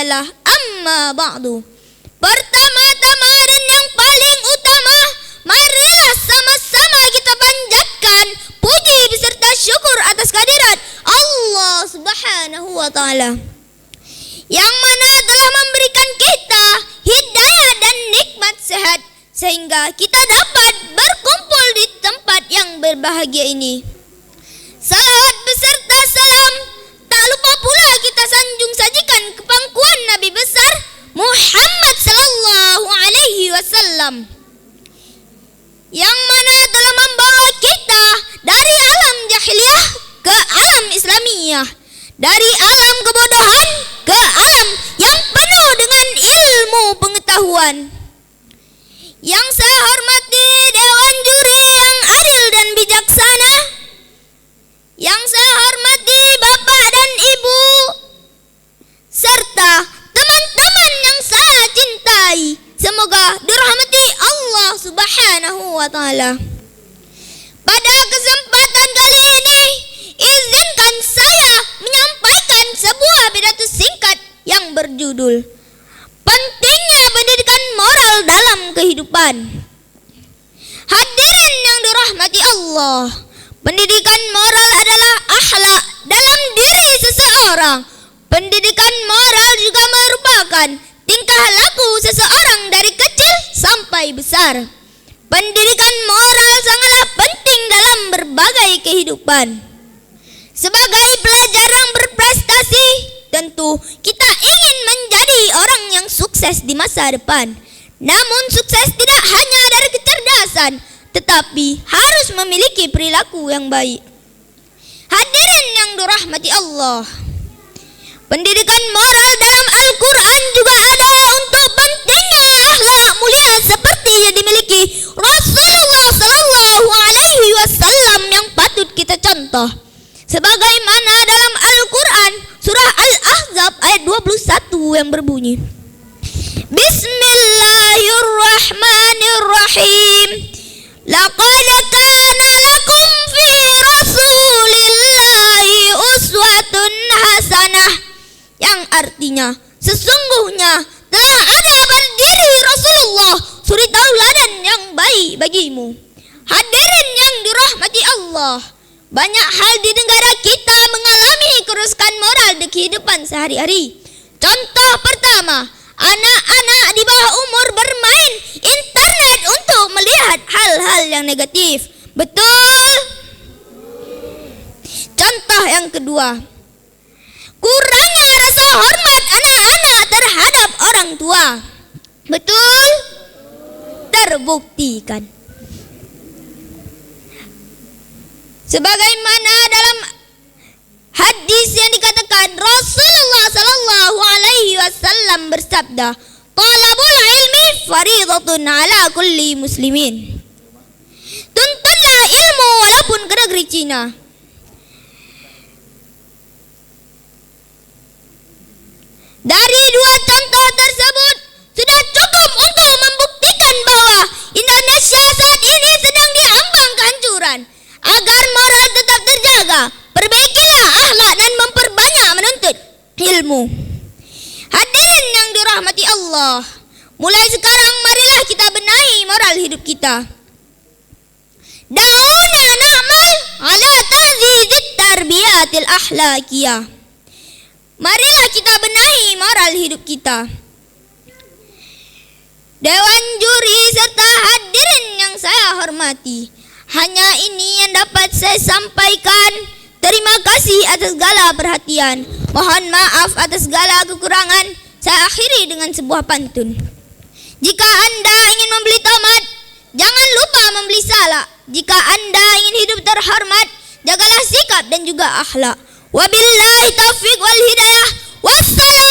adalah amma ba'du. Pertama-tama dan yang paling utama, marilah sama-sama kita panjatkan puji beserta syukur atas kehadirat Allah Subhanahu wa taala, yang mana telah memberikan kita hidayah dan nikmat sehat sehingga kita dapat berkumpul di tempat yang berbahagia ini. Salawat beserta salam tak lupa pula kita sanjung sajikan ke pangkuan Nabi besar Muhammad sallallahu alaihi wasallam, yang mana telah membawa kita dari alam jahiliyah ke alam Islamiyah, dari alam kebodohan ke alam yang penuh dengan ilmu pengetahuan. Yang saya hormati Dewan Juri yang adil dan bijaksana, yang saya hormati Bapak dan Ibu, serta teman-teman yang saya cintai, semoga dirahmati Allah Subhanahu wa taala. Pada kesempatan kali ini, izinkan saya menyampaikan sebuah pidato singkat yang berjudul Pentingnya Pendidikan Moral dalam Kehidupan. Hadirin yang dirahmati Allah, pendidikan moral adalah akhlak dalam diri seseorang. Pendidikan moral juga merupakan tingkah laku seseorang dari kecil sampai besar. Pendidikan moral sangatlah penting dalam berbagai kehidupan. Sebagai pelajar yang berprestasi, tentu kita ingin menjadi orang yang sukses di masa depan. Namun sukses tidak hanya dari kecerdasan, tetapi harus memiliki perilaku yang baik. Hadirin yang dirahmati Allah, pendidikan moral dalam Al-Quran juga ada untuk pentingnya akhlak mulia seperti yang dimiliki Rasulullah sallallahu alaihi wasallam yang patut kita contoh. Sebagaimana dalam Al-Quran surah Al-Ahzab ayat 21 yang berbunyi, Bismillahirrahmanirrahim. Laqad kana lakum fi Rasulillahi uswatun hasanah, yang artinya sesungguhnya telah ada pada diri Rasulullah suri tauladan yang baik bagimu. Hadirin yang dirahmati Allah, banyak hal di negara kita mengalami kerusakan moral di kehidupan sehari-hari. Contoh pertama, anak-anak di bawah umur bermain internet untuk melihat hal-hal yang negatif. Betul? Contoh yang kedua, kurangnya rasa hormat anak-anak terhadap orang tua. Betul? Terbuktikan. Sebagaimana dalam hadis yang dikatakan Rasulullah sallallahu alaihi wasallam bersabda, "Talabul ilmi fariidatun ala kulli muslimin." Tuntutlah ilmu walaupun ke negeri Cina. Dari dua contoh tersebut sudah cukup untuk membuktikan bahwa Indonesia saat ini sedang diambang kehancuran. Agar moral tetap terjaga, perbaikilah akhlak dan memperbanyak menuntut ilmu. Hadirin yang dirahmati Allah, mulai sekarang marilah kita benahi moral hidup kita. Da'una na'mal ala ta'zizit tarbiyatil akhlaqiyah. Marilah kita benahi moral hidup kita. Dewan Juri serta hadirin yang saya hormati, hanya ini yang dapat saya sampaikan. Terima kasih atas segala perhatian. Mohon maaf atas segala kekurangan. Saya akhiri dengan sebuah pantun. Jika Anda ingin membeli tomat, jangan lupa membeli salak. Jika Anda ingin hidup terhormat, jagalah sikap dan juga akhlak. Wabillahi taufiq wal hidayah. Wassalam.